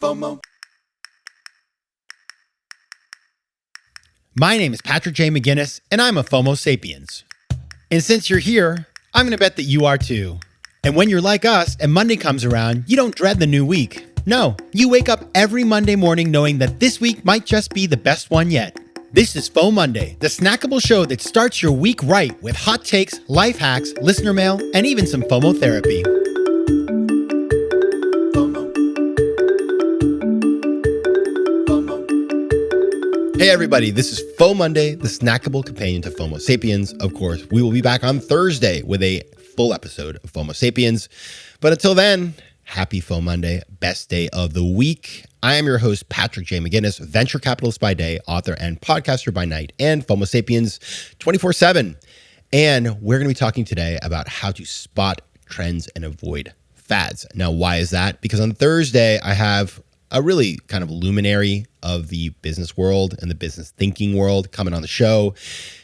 FOMO. My name is Patrick J. McGinnis, and I'm a FOMO Sapiens. And since you're here, I'm going to bet that you are too. And when you're like us and Monday comes around, you don't dread the new week. No, you wake up every Monday morning knowing that this week might just be the best one yet. This is FOMOnday, the snackable show that starts your week right with hot takes, life hacks, listener mail, and even some FOMO therapy. Hey everybody, this is FOMOnday, the snackable companion to FOMO Sapiens. Of course, we will be back on Thursday with a full episode of FOMO Sapiens. But until then, happy FOMOnday, best day of the week. I am your host, Patrick J. McGinnis, venture capitalist by day, author and podcaster by night, and FOMO Sapiens 24/7. And we're going to be talking today about how to spot trends and avoid fads. Now, why is that? Because on Thursday, I have a really kind of luminary of the business world and the business thinking world coming on the show.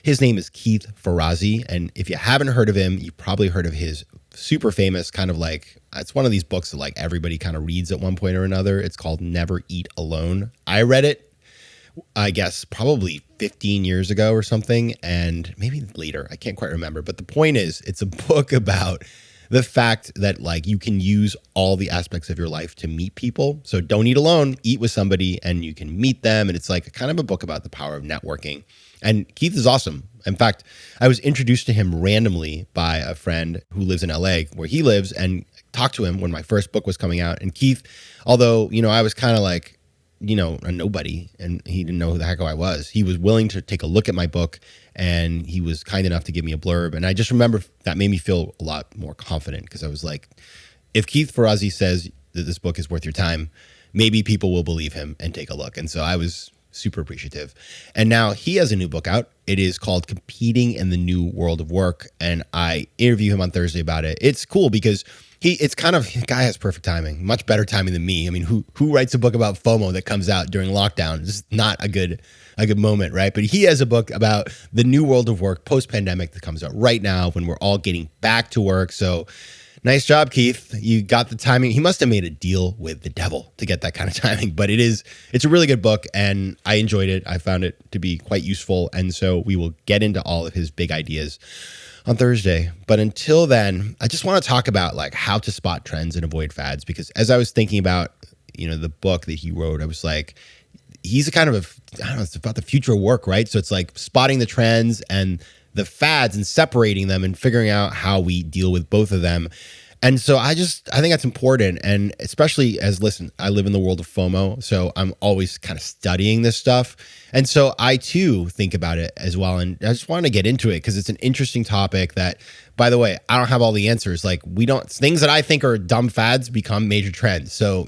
His name is Keith Ferrazzi. And if you haven't heard of him, you probably heard of his super famous kind of like, it's one of these books that like everybody kind of reads at one point or another. It's called Never Eat Alone. I read it, I guess, probably 15 years ago or something, and maybe later. I can't quite remember. But the point is, it's a book about the fact that like you can use all the aspects of your life to meet people. So don't eat alone, eat with somebody and you can meet them. And it's like kind of a book about the power of networking. And Keith is awesome. In fact, I was introduced to him randomly by a friend who lives in LA where he lives, and talked to him when my first book was coming out. And Keith, although, I was kind of like, a nobody, and he didn't know who the heck I was, he was willing to take a look at my book, and he was kind enough to give me a blurb. And I just remember that made me feel a lot more confident, because I was like, if Keith Ferrazzi says that this book is worth your time, maybe people will believe him and take a look. And so I was super appreciative. And now he has a new book out. It is called Competing in the New World of Work. And I interview him on Thursday about it. It's cool because the guy has perfect timing, much better timing than me. I mean, who writes a book about FOMO that comes out during lockdown? It's just not a good moment, right? But he has a book about the new world of work post-pandemic that comes out right now when we're all getting back to work. So nice job, Keith. You got the timing. He must have made a deal with the devil to get that kind of timing, but it's a really good book, and I enjoyed it. I found it to be quite useful. And so we will get into all of his big ideas on Thursday. But until then, I just want to talk about like how to spot trends and avoid fads, because as I was thinking about, the book that he wrote, I was like, he's a kind of it's about the future of work, right? So it's like spotting the trends and the fads and separating them and figuring out how we deal with both of them. And so I think that's important. And especially I live in the world of FOMO, so I'm always kind of studying this stuff. And so I too think about it as well. And I just want to get into it because it's an interesting topic that, by the way, I don't have all the answers. Like things that I think are dumb fads become major trends. So,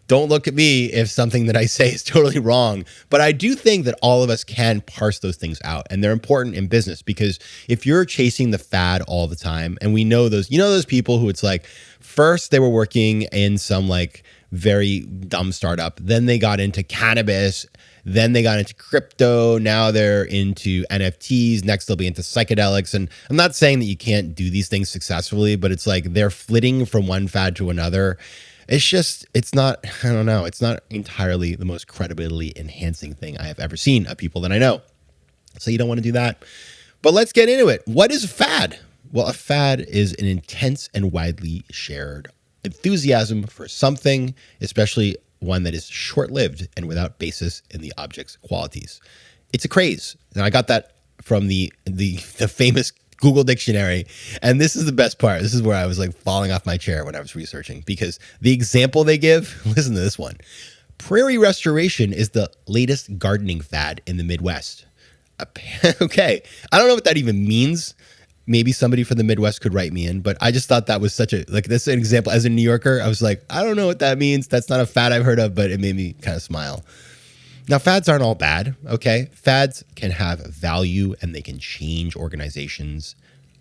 don't look at me if something that I say is totally wrong. But I do think that all of us can parse those things out. And they're important in business, because if you're chasing the fad all the time, and we know those people who it's like, first they were working in some like very dumb startup, then they got into cannabis, then they got into crypto, now they're into NFTs, next they'll be into psychedelics. And I'm not saying that you can't do these things successfully, but it's like they're flitting from one fad to another. It's not entirely the most credibility enhancing thing I have ever seen of people that I know. So you don't want to do that. But let's get into it. What is a fad? Well, a fad is an intense and widely shared enthusiasm for something, especially one that is short-lived and without basis in the object's qualities. It's a craze. And I got that from the famous Google Dictionary. And this is the best part. This is where I was like falling off my chair when I was researching, because the example they give, listen to this one. Prairie restoration is the latest gardening fad in the Midwest. Okay. I don't know what that even means. Maybe somebody from the Midwest could write me in, but I just thought that was that's an example. As a New Yorker, I was like, I don't know what that means. That's not a fad I've heard of, but it made me kind of smile. Now, fads aren't all bad, okay? Fads can have value and they can change organizations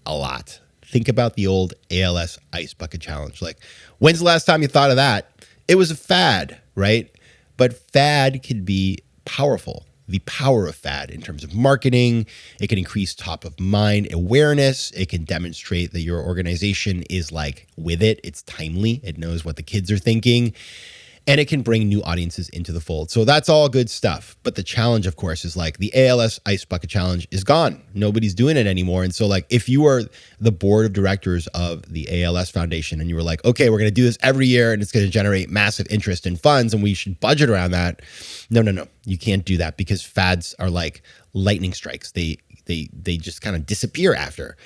a lot. Think about the old ALS Ice Bucket Challenge. Like, when's the last time you thought of that? It was a fad, right? But fad can be powerful. The power of fad in terms of marketing, it can increase top of mind awareness. It can demonstrate that your organization is like with it. It's timely. It knows what the kids are thinking. and it can bring new audiences into the fold. So that's all good stuff. But the challenge, of course, is like the ALS Ice Bucket Challenge is gone. Nobody's doing it anymore. And so like if you are the board of directors of the ALS Foundation and you were like, okay, we're going to do this every year and it's going to generate massive interest in funds and we should budget around that. No. You can't do that because fads are like lightning strikes. They just kind of disappear after.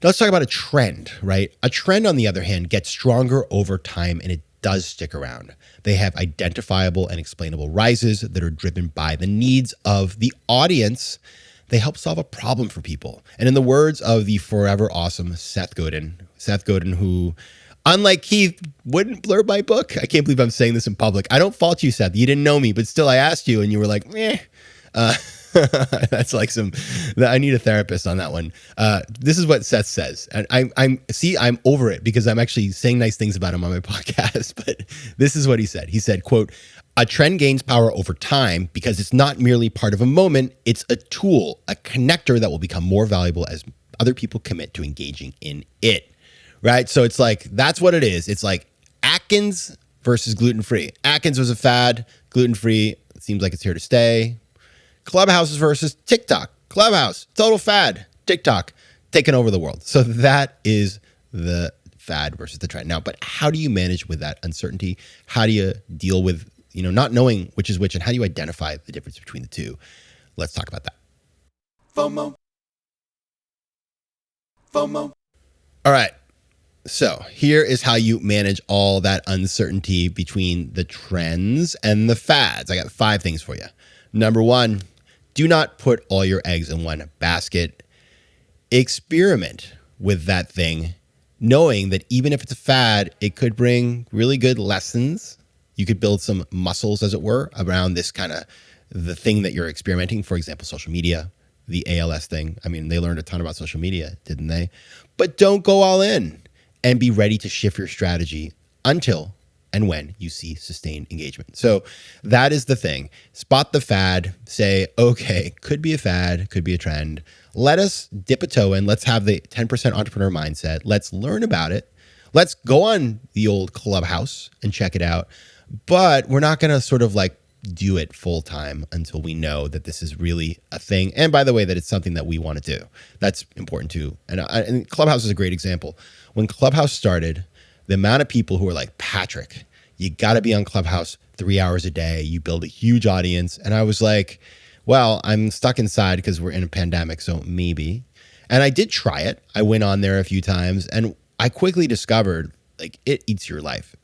Now let's talk about a trend, right? A trend, on the other hand, gets stronger over time and it does stick around. They have identifiable and explainable rises that are driven by the needs of the audience. They help solve a problem for people. And in the words of the forever awesome Seth Godin, who, unlike Keith, wouldn't blurb my book. I can't believe I'm saying this in public. I don't fault you, Seth. You didn't know me, but still I asked you and you were like, eh. That's like I need a therapist on that one. This is what Seth says. And I'm over it because I'm actually saying nice things about him on my podcast, but this is what he said. He said, quote, "A trend gains power over time because it's not merely part of a moment. It's a tool, a connector that will become more valuable as other people commit to engaging in it." Right? So it's like, that's what it is. It's like Atkins versus gluten-free. Atkins was a fad. Gluten-free, it seems like it's here to stay. Clubhouse versus TikTok. Clubhouse, total fad. TikTok, taking over the world. So that is the fad versus the trend. Now, but how do you manage with that uncertainty? How do you deal with, not knowing which is which, and how do you identify the difference between the two? Let's talk about that. FOMO. All right. So here is how you manage all that uncertainty between the trends and the fads. I got 5 things for you. Number 1, do not put all your eggs in one basket. Experiment with that thing, knowing that even if it's a fad, it could bring really good lessons. You could build some muscles, as it were, around this kind of the thing that you're experimenting. For example, social media, the ALS thing. I mean, they learned a ton about social media, didn't they? But don't go all in, and be ready to shift your strategy until and when you see sustained engagement. So that is the thing. Spot the fad, say, okay, could be a fad, could be a trend. Let us dip a toe in. Let's have the 10% entrepreneur mindset. Let's learn about it. Let's go on the old Clubhouse and check it out. But we're not going to sort of like do it full time until we know that this is really a thing. And by the way, that it's something that we want to do. That's important too. And Clubhouse is a great example. When Clubhouse started, the amount of people who were like, Patrick, you got to be on Clubhouse 3 hours a day. You build a huge audience. And I was like, well, I'm stuck inside because we're in a pandemic, so maybe. And I did try it. I went on there a few times and I quickly discovered like it eats your life.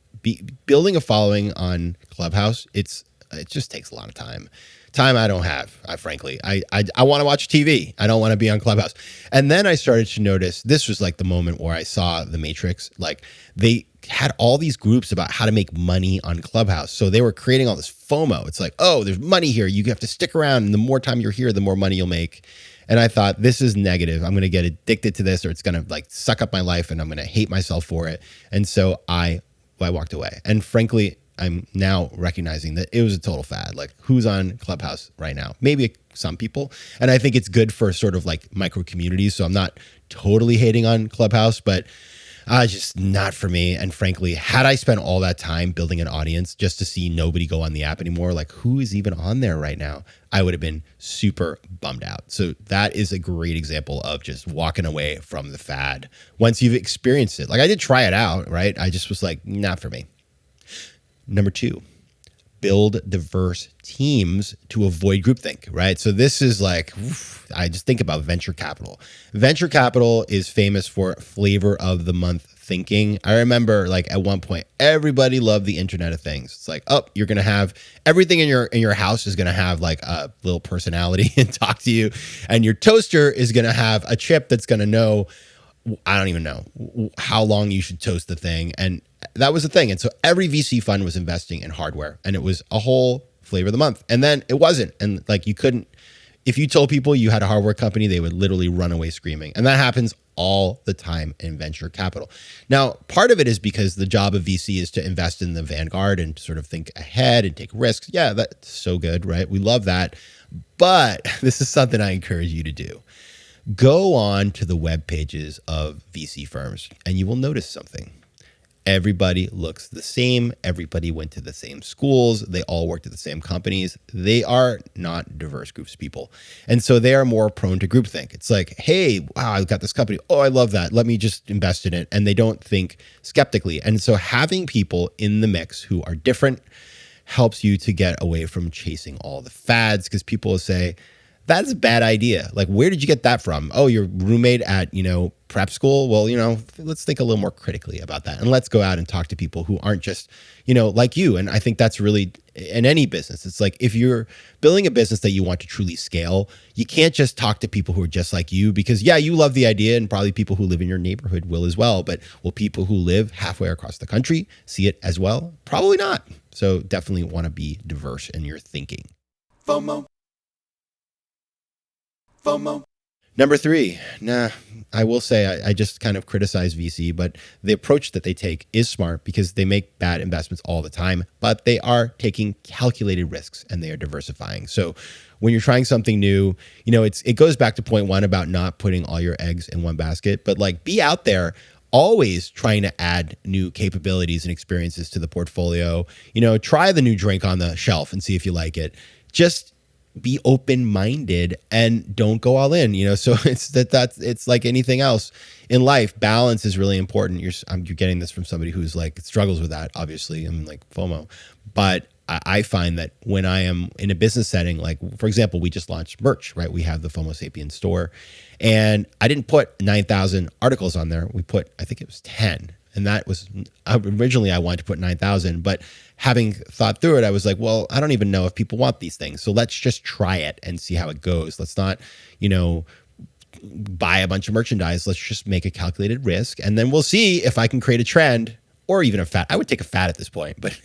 Building a following on Clubhouse, it just takes a lot of time. Time I don't have, frankly. I want to watch TV. I don't want to be on Clubhouse. And then I started to notice, this was like the moment where I saw The Matrix. Like they had all these groups about how to make money on Clubhouse. So they were creating all this FOMO. It's like, oh, there's money here. You have to stick around. And the more time you're here, the more money you'll make. And I thought, this is negative. I'm going to get addicted to this, or it's going to like suck up my life and I'm going to hate myself for it. And so I walked away. And frankly, I'm now recognizing that it was a total fad. Like, who's on Clubhouse right now? Maybe some people. And I think it's good for sort of like micro communities. So I'm not totally hating on Clubhouse, but just not for me. And frankly, had I spent all that time building an audience just to see nobody go on the app anymore, like who is even on there right now? I would have been super bummed out. So that is a great example of just walking away from the fad once you've experienced it. Like I did try it out, right? I just was like, not for me. Number 2, build diverse teams to avoid groupthink, right? So this is like, I just think about venture capital. Venture capital is famous for flavor of the month thinking. I remember like at one point, everybody loved the Internet of Things. It's like, oh, you're going to have everything in your house is going to have like a little personality and talk to you. And your toaster is going to have a chip that's going to know, I don't even know how long you should toast the thing. And that was the thing. And so every VC fund was investing in hardware and it was a whole flavor of the month. And then it wasn't. And like you couldn't, if you told people you had a hardware company, they would literally run away screaming. And that happens all the time in venture capital. Now, part of it is because the job of VC is to invest in the vanguard and sort of think ahead and take risks. Yeah, that's so good, right? We love that. But this is something I encourage you to do. Go on to the web pages of VC firms and you will notice something. Everybody looks the same. Everybody went to the same schools. They all worked at the same companies. They are not diverse groups of people. And so they are more prone to groupthink. It's like, hey, wow, I've got this company. Oh, I love that. Let me just invest in it. And they don't think skeptically. And so having people in the mix who are different helps you to get away from chasing all the fads, because people will say, that's a bad idea. Like, where did you get that from? Oh, your roommate at, prep school? Well, let's think a little more critically about that. And let's go out and talk to people who aren't just, like you. And I think that's really in any business. It's like, if you're building a business that you want to truly scale, you can't just talk to people who are just like you, because yeah, you love the idea, and probably people who live in your neighborhood will as well. But will people who live halfway across the country see it as well? Probably not. So definitely want to be diverse in your thinking. FOMO. Number 3, I will say I just kind of criticize VC, but the approach that they take is smart, because they make bad investments all the time, but they are taking calculated risks and they are diversifying. So when you're trying something new, it goes back to point 1 about not putting all your eggs in one basket, but like, be out there always trying to add new capabilities and experiences to the portfolio. Try the new drink on the shelf and see if you like it. Just be open-minded and don't go all in. So it's like anything else in life. Balance is really important. You're getting this from somebody who's like struggles with that. Obviously, I'm like FOMO, but I find that when I am in a business setting, like for example, we just launched merch, right? We have the FOMO Sapiens store, and I didn't put 9,000 articles on there. We put, I think it was 10. And that was originally I wanted to put 9,000, but having thought through it, I was like, well, I don't even know if people want these things. So let's just try it and see how it goes. Let's not, buy a bunch of merchandise. Let's just make a calculated risk. And then we'll see if I can create a trend or even a fad. I would take a fad at this point, but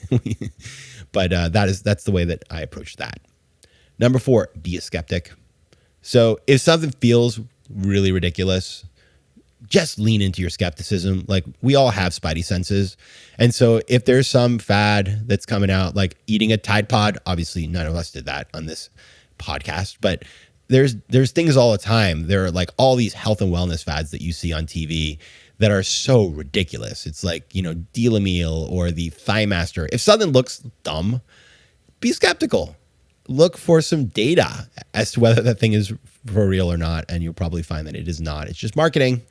that's the way that I approach that. Number 4, be a skeptic. So if something feels really ridiculous, just lean into your skepticism. Like, we all have spidey senses. And so if there's some fad that's coming out, like eating a Tide Pod, obviously none of us did that on this podcast, but there's things all the time. There are like all these health and wellness fads that you see on TV that are so ridiculous. It's like, Deal a Meal or the Thigh Master. If something looks dumb, be skeptical. Look for some data as to whether that thing is for real or not, and you'll probably find that it is not. It's just marketing.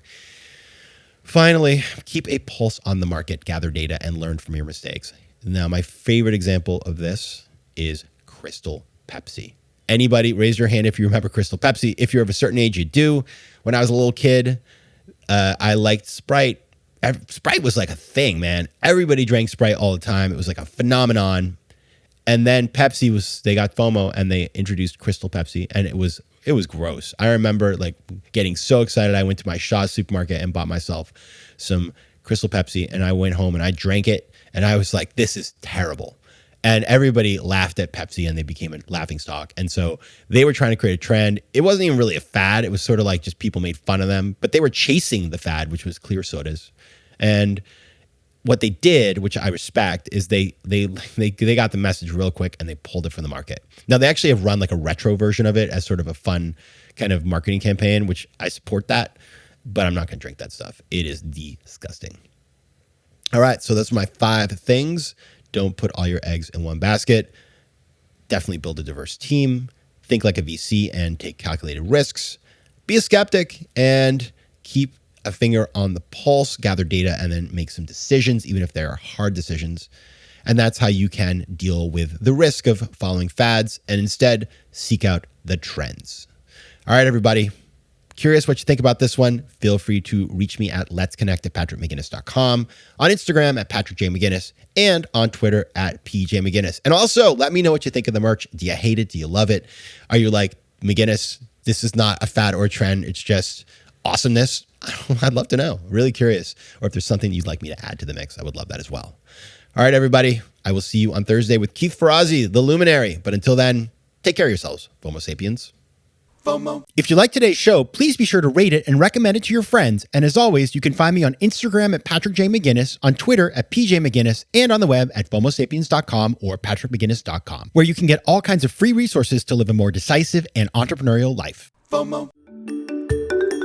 Finally, keep a pulse on the market, gather data, and learn from your mistakes. Now, my favorite example of this is Crystal Pepsi. Anybody, raise your hand if you remember Crystal Pepsi. If you're of a certain age, you do. When I was a little kid, I liked Sprite. Sprite was like a thing, man. Everybody drank Sprite all the time. It was like a phenomenon. And then they got FOMO and they introduced Crystal Pepsi, and it was gross. I remember like getting so excited. I went to my Shaw's supermarket and bought myself some Crystal Pepsi, and I went home and I drank it, and I was like, this is terrible. And everybody laughed at Pepsi, and they became a laughingstock. And so they were trying to create a trend. It wasn't even really a fad. It was sort of like just people made fun of them, but they were chasing the fad, which was clear sodas. And what they did, which I respect, is they got the message real quick and they pulled it from the market. Now, they actually have run like a retro version of it as sort of a fun kind of marketing campaign, which I support that, but I'm not going to drink that stuff. It is disgusting. All right, so that's my 5 things. Don't put all your eggs in one basket. Definitely build a diverse team. Think like a VC and take calculated risks. Be a skeptic and keep a finger on the pulse, gather data, and then make some decisions, even if they are hard decisions. And that's how you can deal with the risk of following fads and instead seek out the trends. All right, everybody. Curious what you think about this one? Feel free to reach me at letsconnect@patrickmcginnis.com, on Instagram at PatrickJMcGinnis, and on Twitter at PJMcGinnis. And also, let me know what you think of the merch. Do you hate it? Do you love it? Are you like, McGinnis, this is not a fad or a trend, it's just awesomeness? I'd love to know. Really curious. Or if there's something you'd like me to add to the mix, I would love that as well. All right, everybody. I will see you on Thursday with Keith Ferrazzi, the Luminary. But until then, take care of yourselves, FOMO Sapiens. FOMO. If you like today's show, please be sure to rate it and recommend it to your friends. And as always, you can find me on Instagram at PatrickJMcGinnis, on Twitter at PJMcGinnis, and on the web at FOMOSapiens.com or PatrickMcGinnis.com, where you can get all kinds of free resources to live a more decisive and entrepreneurial life. FOMO.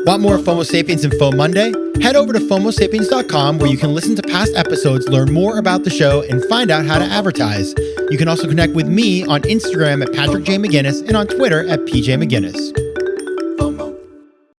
Want more FOMO Sapiens and FOMOnday? Head over to FOMOsapiens.com where you can listen to past episodes, learn more about the show, and find out how to advertise. You can also connect with me on Instagram at Patrick J. McGinnis and on Twitter at PJ McGinnis.